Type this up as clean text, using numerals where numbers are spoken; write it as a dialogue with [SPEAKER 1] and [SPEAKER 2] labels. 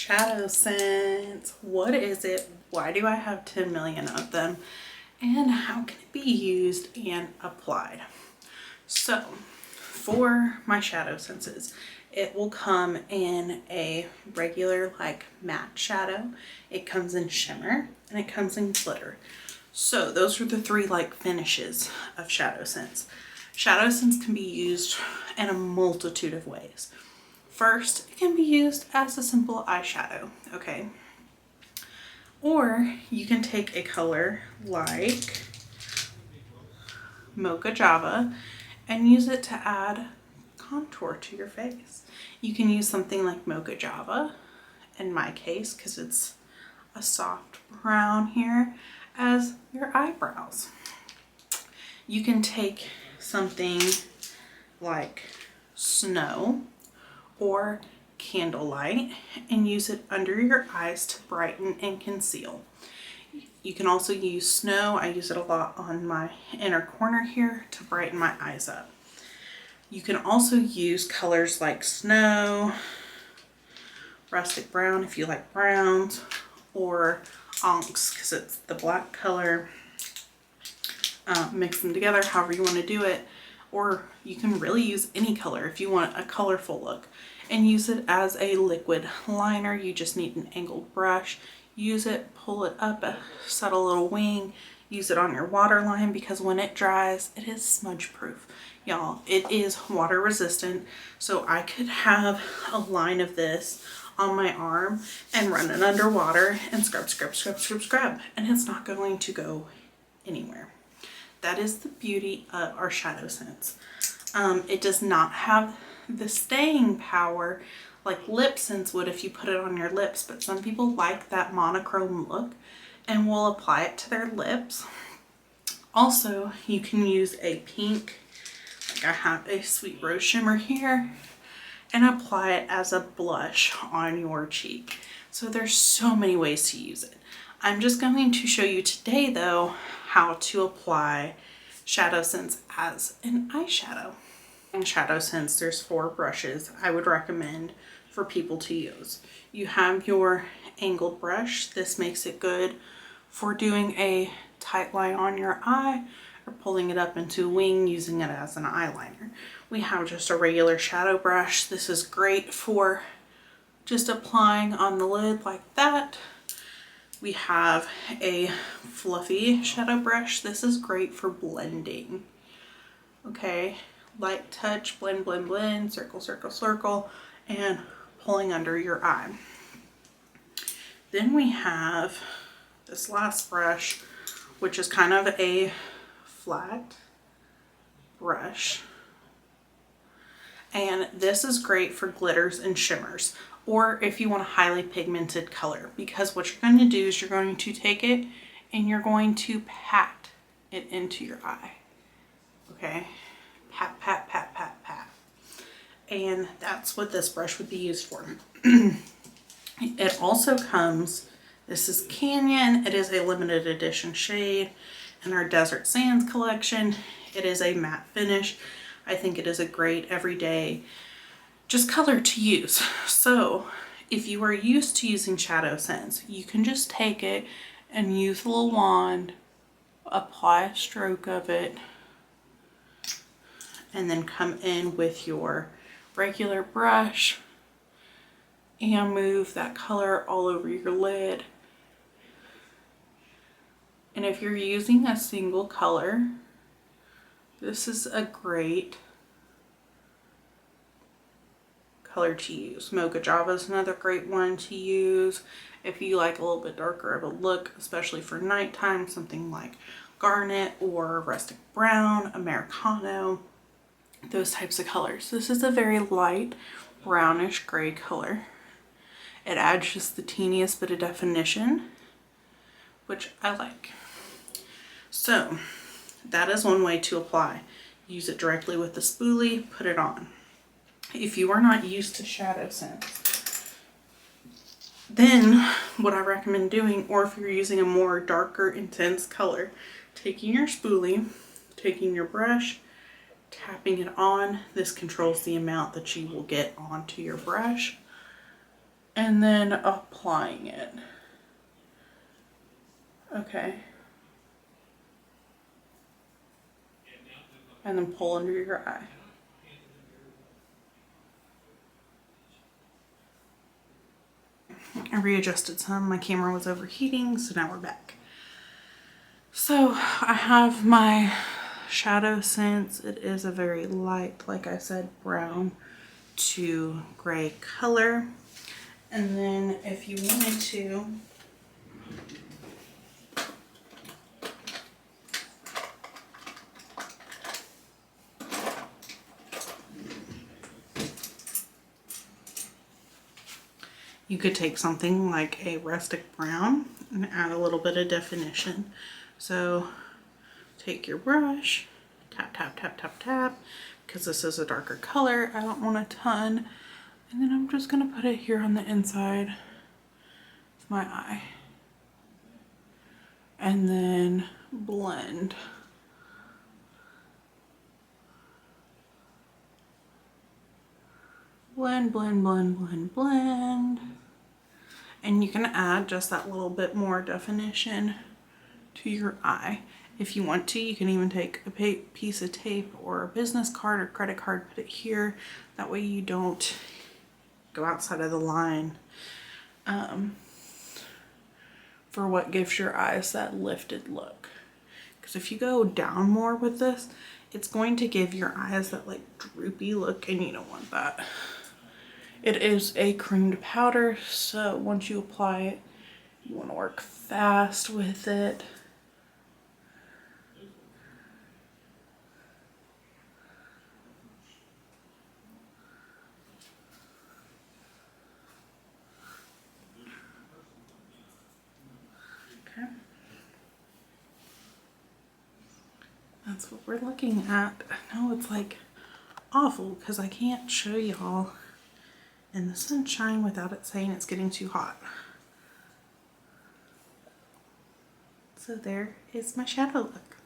[SPEAKER 1] ShadowSense. What is it? Why do I have 10 million of them? And how can it be used and applied? So for my ShadowSenses, it will come in a regular like matte shadow. It comes in shimmer and it comes in glitter. So those are the three like finishes of ShadowSense. ShadowSense can be used in a multitude of ways. First, it can be used as a simple eyeshadow, okay? Or you can take a color like Mocha Java and use it to add contour to your face. You can use something like Mocha Java, in my case, because it's a soft brown here, as your eyebrows. You can take something like Snow or Candlelight and use it under your eyes to brighten and conceal. You can also use Snow. I use it a lot on my inner corner here to brighten my eyes up. You can also use colors like Snow, Rustic Brown if you like browns, or Onyx because it's the black color. Mix them together however you want to do it. Or you can really use any color if you want a colorful look and use it as a liquid liner. You just need an angled brush. Use it, pull it up, set a little wing, use it on your waterline because when it dries, it is smudge proof. Y'all, it is water resistant. So I could have a line of this on my arm and run it underwater and scrub, scrub, scrub, scrub, scrub, and it's not going to go anywhere. That is the beauty of our ShadowSense. It does not have the staying power like LipSense would if you put it on your lips, but some people like that monochrome look and will apply it to their lips. Also, you can use a pink, like I have a Sweet Rose shimmer here, and apply it as a blush on your cheek. So there's so many ways to use it. I'm just going to show you today though how to apply ShadowSense as an eyeshadow. In ShadowSense, there's 4 brushes I would recommend for people to use. You have your angled brush. This makes it good for doing a tight line on your eye or pulling it up into a wing using it as an eyeliner. We have just a regular shadow brush. This is great for just applying on the lid like that. We have a fluffy shadow brush. This is great for blending. Okay, light touch, blend, blend, blend, circle, circle, circle, and pulling under your eye. Then we have this last brush, which is kind of a flat brush. And this is great for glitters and shimmers, or if you want a highly pigmented color, because what you're going to do is you're going to take it and you're going to pat it into your eye. Okay, pat, pat, pat, pat, pat. And that's what this brush would be used for. It also comes, this is Canyon. It is a limited edition shade in our Desert Sands collection. It is a matte finish. I think it is a great everyday just color to use. So if you are used to using ShadowSense, you can just take it and use a little wand, apply a stroke of it, and then come in with your regular brush and move that color all over your lid. And if you're using a single color, this is a great color to use. Mocha Java is another great one to use if you like a little bit darker of a look, especially for nighttime, something like Garnet or Rustic Brown, Americano, those types of colors. This is a very light brownish gray color. It adds just the teeniest bit of definition, which I like. So that is one way to apply. Use it directly with the spoolie, put it on. If you are not used to ShadowSense, then what I recommend doing, or if you're using a more darker, intense color, taking your spoolie, taking your brush, tapping it on. This controls the amount that you will get onto your brush. and then applying it. Okay. And then pull under your eye. I readjusted some. My camera was overheating, so now we're back. So I have my ShadowSense. It is a very light, like I said, brown to gray color. And then if you wanted to, you could take something like a rustic brown and add a little bit of definition. So take your brush, tap, tap, tap, tap, tap, because this is a darker color. I don't want a ton. And then I'm just gonna put it here on the inside of my eye. And then blend. Blend, blend, blend, blend, blend. And you can add just that little bit more definition to your eye. If you want to, you can even take a piece of tape or a business card or credit card, put it here. That way you don't go outside of the line for what gives your eyes that lifted look. Because if you go down more with this, it's going to give your eyes that like droopy look, and you don't want that. It is a creamed powder, so once you apply it, you want to work fast with it. Okay. That's what we're looking at. I know it's like awful because I can't show y'all in the sunshine without it saying it's getting too hot. So there is my shadow look.